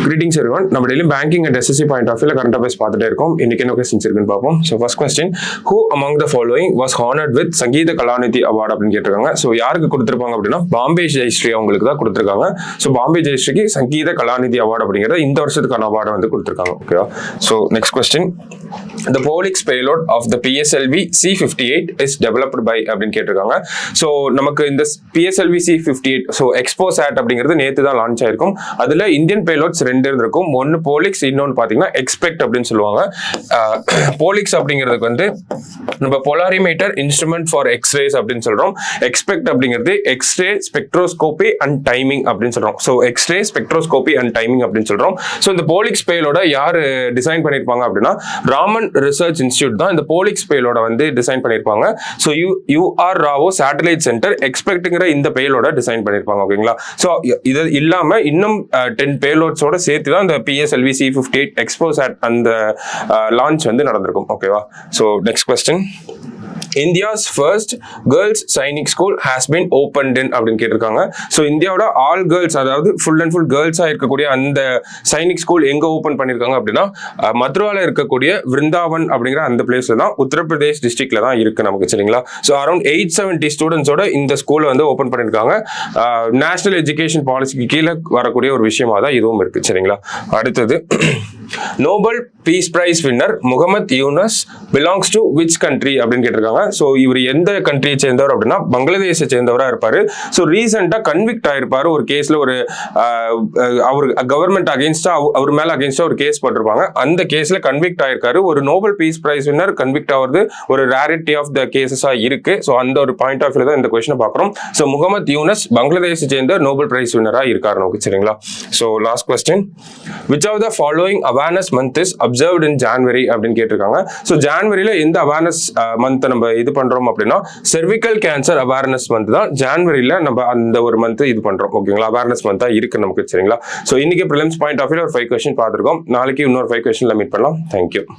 Greetings everyone. நம்ம daily banking and SSC point of வியூல current affairs பார்த்துட்டே இருக்கோம். இன்னைக்கு என்ன கொஸ்டின்ஸ் இருக்குன்னு பார்ப்போம். So first question, who among the following was honoured with Sangita Kalanidhi award அப்படின்னு கேட்டிருக்காங்க. ஸோ யாருக்கு கொடுத்துருப்பாங்க அப்படின்னா பாம்பே ஜெயஸ்ரீ அவங்களுக்கு தான் கொடுத்துருக்காங்க. ஸோ பாம்பே ஜெயஸ்ரீக்கு சங்கீத கலாநிதி அவார்டு அப்படிங்கிறத இந்த வருஷத்துக்கான அவார்டை வந்து கொடுத்துருக்காங்க. ஓகேவா? So next question, the Polix payload of the PSLV C58 is developed by அப்படின்னு கேட்டிருக்காங்க. ஸோ நமக்கு இந்த PSLV C58 ஸோ எக்ஸ்போசாட் அப்படிங்கிறது நேற்று தான் லான்ச் ஆயிருக்கும். அதுல இந்தியன் பேலோட்ஸ் ரெண்டு இருந்திருக்கும். ஒன்னு போலிக்ஸ், இன்னொன்னு பாத்தீங்கன்னா எக்ஸ்பெக்ட் அப்படின்னு சொல்லுவாங்க. போலிக்ஸ் அப்படிங்கிறதுக்கு வந்து நம்ம பொலாரிமீட்டர் இன்ஸ்ட்ருமெண்ட் ஃபார் எக்ஸ்ரேஸ் அப்படின்னு சொல்றோம். எக்ஸ்பெக்ட் அப்படிங்கிறது எக்ஸ்ரே ஸ்பெக்ட்ரோஸ்கோபி அண்ட் டைமிங் அப்படின்னு சொல்றோம். So X ray spectroscopy and timing அப்படின்னு சொல்றோம். ஸோ இந்த போலிக்ஸ் பேலோட யாரு டிசைன் பண்ணிருப்பாங்க அப்படின்னா ராமன் ரிசர்ச் இன்ஸ்டிடியூட் தான் இந்த போலிக்ஸ் பேலோட வந்து டிசைன் பண்ணிருப்பாங்க. ஸோ யூஆர் ராவோ சேட்டலைட் சென்டர் எக்ஸ்பெக்ட்ங்கிற இந்த பேலோட டிசைன் பண்ணிருப்பாங்க. ஓகேங்களா? ஸோ இது இல்லாம இன்னும் 10 பேலோட்ஸோட சேர்த்து தான் இந்த PSLV C58 எக்ஸ்போசாட் அந்த லான்ச் வந்து நடந்திருக்கும். ஓகேவா? So next question, India's first girls Sainik school has been opened in அப்படின்னு கேட்டிருக்காங்க. ஸோ இந்தியாவோட ஆல் கேர்ள்ஸ், அதாவது ஃபுல் அண்ட் ஃபுல் கேர்ள்ஸா இருக்கக்கூடிய அந்த சைனிக் ஸ்கூல் எங்க ஓபன் பண்ணிருக்காங்க அப்படின்னா மதுரால இருக்கக்கூடிய விருந்தாவன் அப்படிங்கிற அந்த பிளேஸ்ல தான், உத்தரப்பிரதேஷ் டிஸ்ட்ரிக்ட்ல தான் இருக்கு நமக்கு. சரிங்களா? ஸோ அரௌண்ட் 870 ஸ்டூடெண்ட்ஸோட இந்த ஸ்கூலை வந்து ஓபன் பண்ணிருக்காங்க. நேஷனல் எஜுகேஷன் பாலிசிக்கு கீழே வரக்கூடிய ஒரு விஷயமா தான் இதுவும் இருக்கு. சரிங்களா? அடுத்தது, Nobel peace prize winner Muhammad Yunus belongs to which country அப்படின்னு கேட்டிருக்காங்க. ஸோ இவர் எந்த கண்ட்ரியை சேர்ந்தவர் அப்படின்னா பங்களாதேஷை சேர்ந்தவரா இருப்பாரு. ஸோ ரீசெண்டா கன்விக்ட் ஆயிருப்பாரு ஒரு கேஸ்ல. ஒரு அவர் கவர்மெண்ட் அகேன்ஸ்டா, அவர் மேல அகேன்ஸ்டா ஒரு கேஸ் போட்டிருப்பாங்க. அந்த கேஸ்ல கன்விக்ட் ஆயிருக்காரு. ஒரு Nobel peace prize winner convict ஆகிறது ஒரு ரேரிட்டி ஆஃப் த கேசஸா இருக்கு. ஸோ அந்த ஒரு பாயிண்ட் ஆஃப் வியூல தான் இந்த கொஸ்டினை பார்க்குறோம். ஸோ முகமது யூனஸ் பங்களாதேஷை சேர்ந்த நோபல் பிரைஸ் வின்னரா இருக்காரு நமக்கு. சரிங்களா? So last question, which of the following awareness month is observed in January அப்படின்னு கேட்டிருக்காங்க. ஸோ ஜான்வரியில எந்த அவேர்னஸ் மந்த் நம்ம இது பண்றோம் அப்படின்னா செர்விக்கல் கேன்சர் அவேர்னஸ் மந்த் தான் ஜான்வரியில நம்ம அந்த ஒரு மந்த் இது பண்றோம். ஓகேங்களா? அவேர்னஸ் மந்த் இருக்கு நமக்கு. சரிங்களா? ஸோ இன்னைக்கு ப்ரிலிம்ஸ் பாயிண்ட் ஆஃப் வியூல ஒரு 5 கொஸ்டின் பார்த்திருக்கோம். நாளைக்கு இன்னொரு 5 கொஸ்டின்ல மீட் பண்ணலாம். தேங்க்யூ.